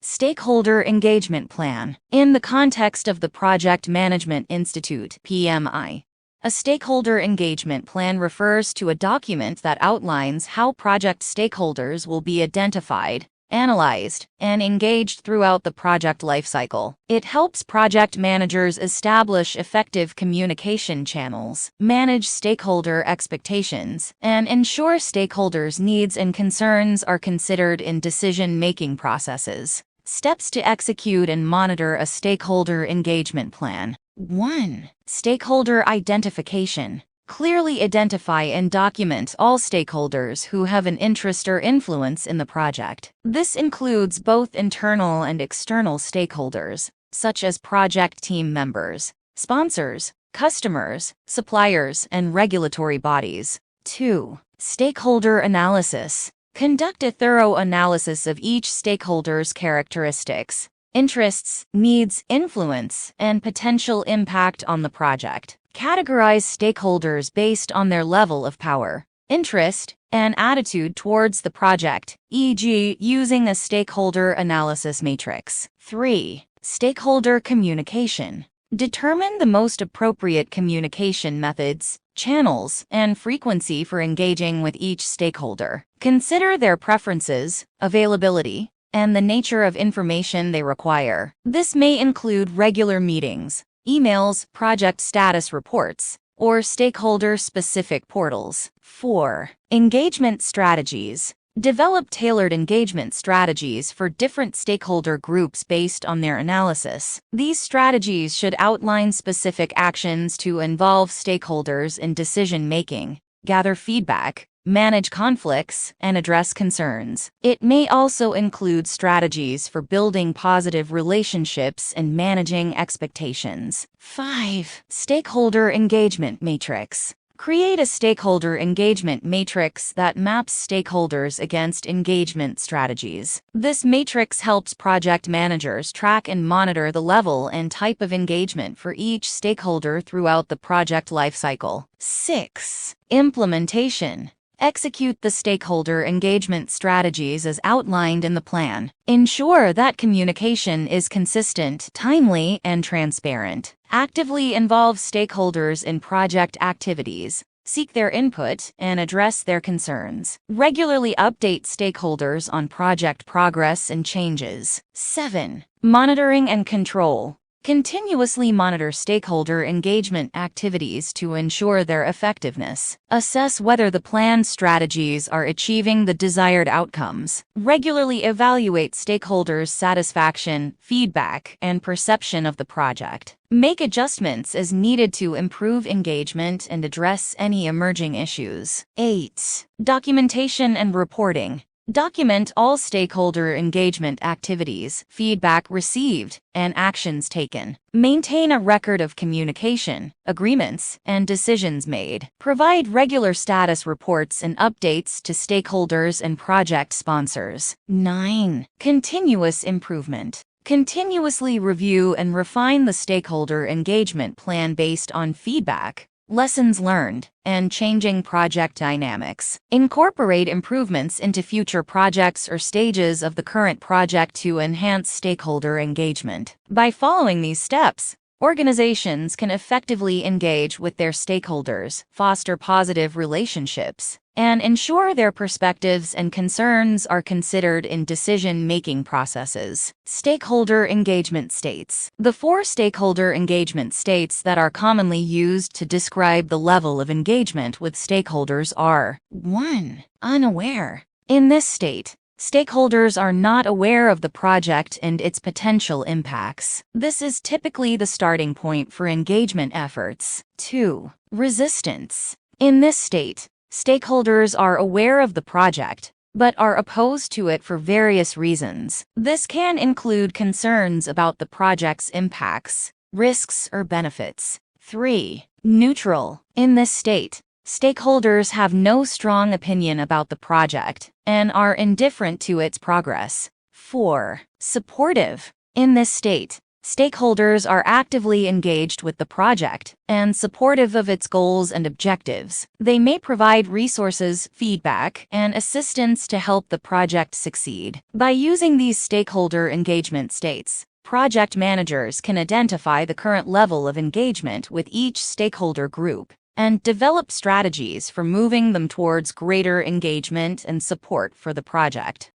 Stakeholder Engagement Plan. In the context of the Project Management Institute (PMI), a stakeholder engagement plan refers to a document that outlines how project stakeholders will be identified, analyzed, and engaged throughout the project lifecycle. It helps project managers establish effective communication channels, manage stakeholder expectations, and ensure stakeholders' needs and concerns are considered in decision-making processes. Steps to execute and monitor a stakeholder engagement plan. 1. Stakeholder identification. Clearly identify and document all stakeholders who have an interest or influence in the project. This includes both internal and external stakeholders, such as project team members, sponsors, customers, suppliers, and regulatory bodies. 2. Stakeholder analysis. Conduct a thorough analysis of each stakeholder's characteristics, interests, needs, influence, and potential impact on the project. Categorize stakeholders based on their level of power, interest, and attitude towards the project, e.g., using a stakeholder analysis matrix. 3. Stakeholder communication. Determine the most appropriate communication methods, channels, and frequency for engaging with each stakeholder. Consider their preferences, availability, and the nature of information they require. This may include regular meetings, emails, project status reports, or stakeholder-specific portals. 4. Engagement strategies. Develop tailored engagement strategies for different stakeholder groups based on their analysis. These strategies should outline specific actions to involve stakeholders in decision-making, gather feedback, manage conflicts, and address concerns. It may also include strategies for building positive relationships and managing expectations. 5. Stakeholder engagement matrix. Create a stakeholder engagement matrix that maps stakeholders against engagement strategies. This matrix helps project managers track and monitor the level and type of engagement for each stakeholder throughout the project lifecycle. 6. Implementation. Execute the stakeholder engagement strategies as outlined in the plan. Ensure that communication is consistent, timely, and transparent. Actively involve stakeholders in project activities, seek their input, and address their concerns. Regularly update stakeholders on project progress and changes. 7. Monitoring and control. Continuously monitor stakeholder engagement activities to ensure their effectiveness. Assess whether the planned strategies are achieving the desired outcomes. Regularly evaluate stakeholders' satisfaction, feedback, and perception of the project. Make adjustments as needed to improve engagement and address any emerging issues. 8. Documentation and reporting. Document all stakeholder engagement activities, feedback received, and actions taken. Maintain a record of communication, agreements, and decisions made. Provide regular status reports and updates to stakeholders and project sponsors. 9. Continuous improvement. Continuously review and refine the stakeholder engagement plan based on feedback, lessons learned, and changing project dynamics. Incorporate improvements into future projects or stages of the current project to enhance stakeholder engagement. By following these steps, organizations can effectively engage with their stakeholders, foster positive relationships, and ensure their perspectives and concerns are considered in decision-making processes. Stakeholder engagement states. The 4 stakeholder engagement states that are commonly used to describe the level of engagement with stakeholders are: 1. Unaware. In this state, stakeholders are not aware of the project and its potential impacts. This is typically the starting point for engagement efforts. 2. Resistance. In this state, stakeholders are aware of the project, but are opposed to it for various reasons. This can include concerns about the project's impacts, risks, or benefits. 3. Neutral. In this state, stakeholders have no strong opinion about the project and are indifferent to its progress. 4. Supportive. In this state, Stakeholders are actively engaged with the project and supportive of its goals and objectives. They may provide resources, feedback, and assistance to help the project succeed. By using these stakeholder engagement states, project managers can identify the current level of engagement with each stakeholder group and develop strategies for moving them towards greater engagement and support for the project.